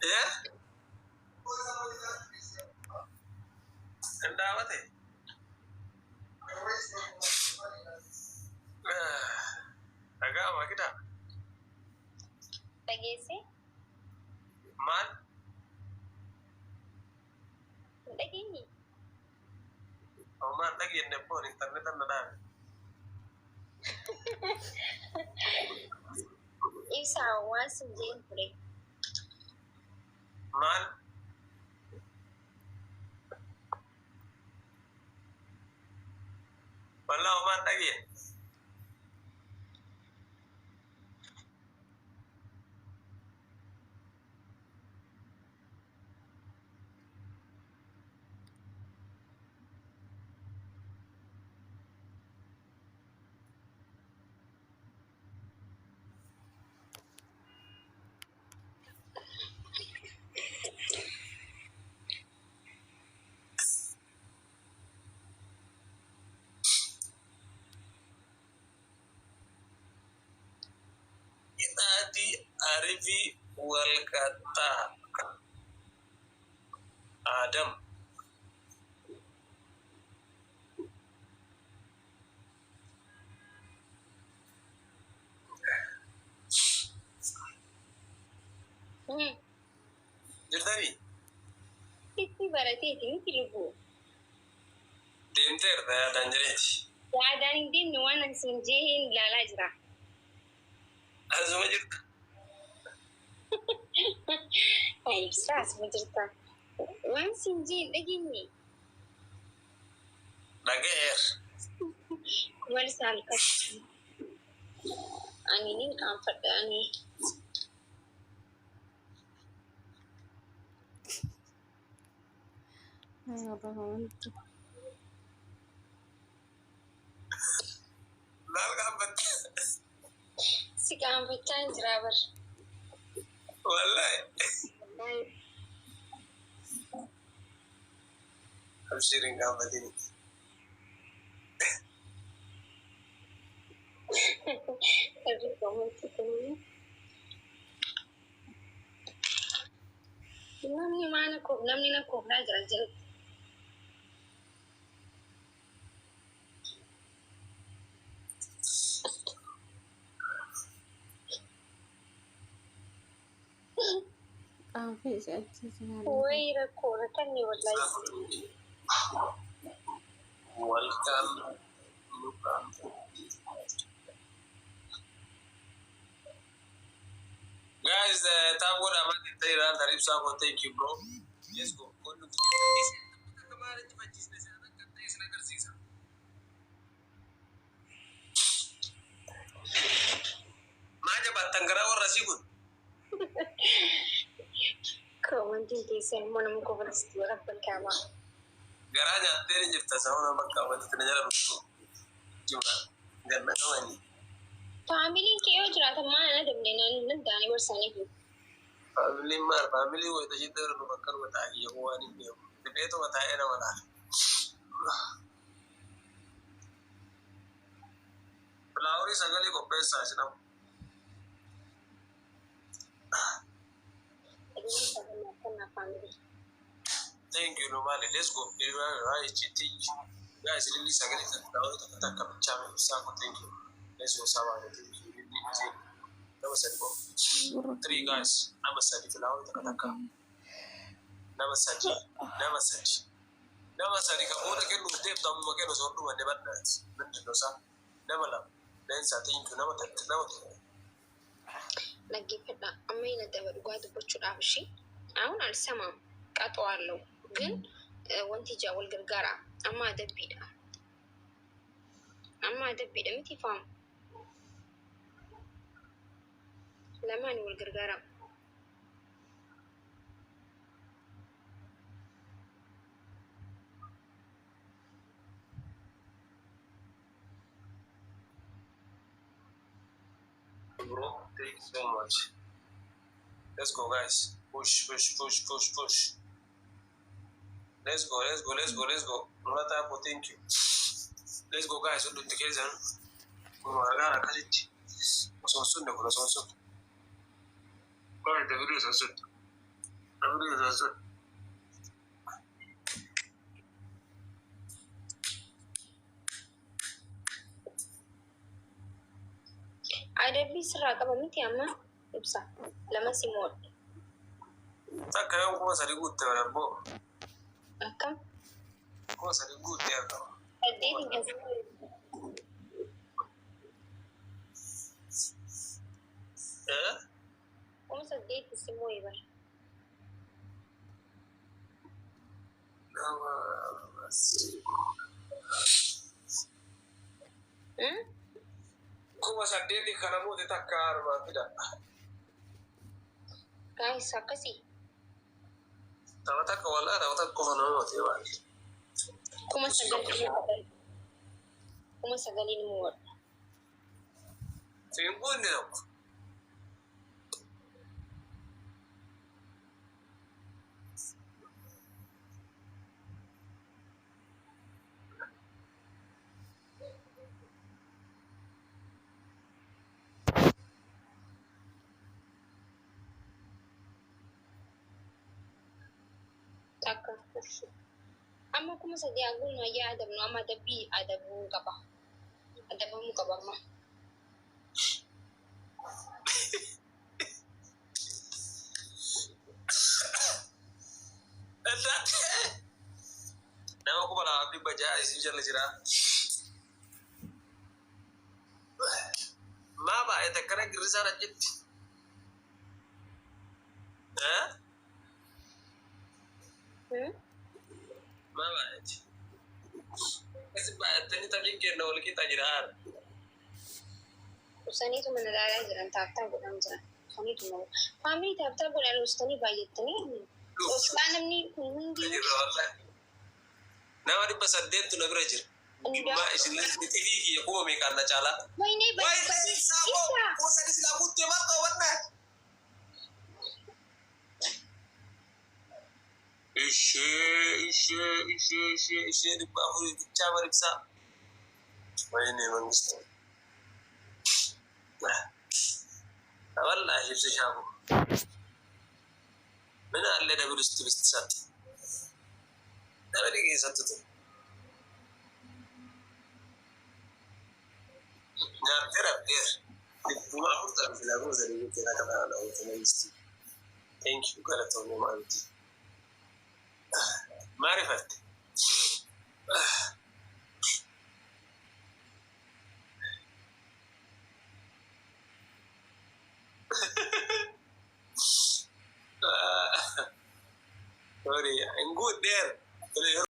إيه؟ عندها أقام كده Dhageesse? مال Hin dhageenye? أو ما تجي النبون إنترنت أنا دام Ibsaa waan sin jeen ture. مال والله ما تجي tadi Arifi Walkata Adam Jirtani Itti barateeti miti lubbuu. deemteerta yaadaan jireeti Yaadaan hin deemne waan ani sin jee hin ilaalaa jira. asuma jirta Ibsaa asuma jirta. Waan sin jee hin dhageenye. dhaga'eer Wal isaan qabsi. Ani nin qaanfadha ani. laal qaabbatte Si qaanfachaa hin jiraa bar. wallahi abshirin qaabbatini Irri qaamatti kunii. Namni na koofnaa jira jalatti. Wayii rakkoodha kan ni wallaahi. Welcome. Guys, tap what I'm at the Iran Tarif Sabo, thank you, bro. Let's go. Go look Maja Batangara or Rasibun. Commenting kesan mana muka beristiwa rabbal kama. Garanya teri jirta sama bakka wata tanajara rutu. Jumla. Ganna kawani. Family keo jira mana na damne nan dani warsani ku. Family wo ta shidda ru bakkar wata yi wani ne. Da beto wata yana wala. Lauri sagali ko pesa sina. Thank you, Nomali. Let's go. Guys, really sagali ta kapchame usako. Thank you. Let's go sawa. Three guys. Namasadi filawo takataka. Namasadi. Kaboda kenu step tamu makeno sordu wande badnat. Nandosa. Namala. Dan thank you. Namata. Nagifadha amma ina daba dhugaa dubbachuudhaaf ishee aawun alsama qaxwaallo ግን wanti ija wal gargaara amma adabbiidha miti faam lamaan wal gargaara Bro, thank you so much. Let's go, guys. Push. Let's go. Mulata, thank you. Let's go, guys. We'll do the case. Maragara, Kajit. So soon, the video is soon. أمري زوجة عربي سرعة طبعا متي أما يبصح لما سيمون تكا يوم كما سريقود تبربو كم كما سريقود تبربو أديني جنس إيه كم صديت السمو يبر كما سديدي كلامو تتكار ما كده كاي ساكسي تاوتك ولا تاوتك كوفنا ما تيوان كم سجلين مور تيمبون نيوك تاكا أما كم صدي أقول ما يا أدب نو أما دبي أدب كبا أدب مو كبا ما nama ko bala abdi baja isi jalla jira ma ba ita kana girisa na jitti ma ba ita kasi ba tani ta jinge na wala kita jira وسني تو من العلاج جران تاكتا قدام جران خوني تو مو فامي تاكتا قدام وستني بايتني وسلام مني كندي nama di pasadde tu na grajir ma isin tidi ya ko me kan na chala ويني wai بس si sabo ko sa sila butte ma ka wannan ishe di ba hu di chama riksa wai ne man gusto wallahi shi shabo mina alle da gusto bisat da rige sattu na tera bir kuma hurta filago da rige tera kana da wata listi thank you kala to ne ma anti معرفة sorry I'm good there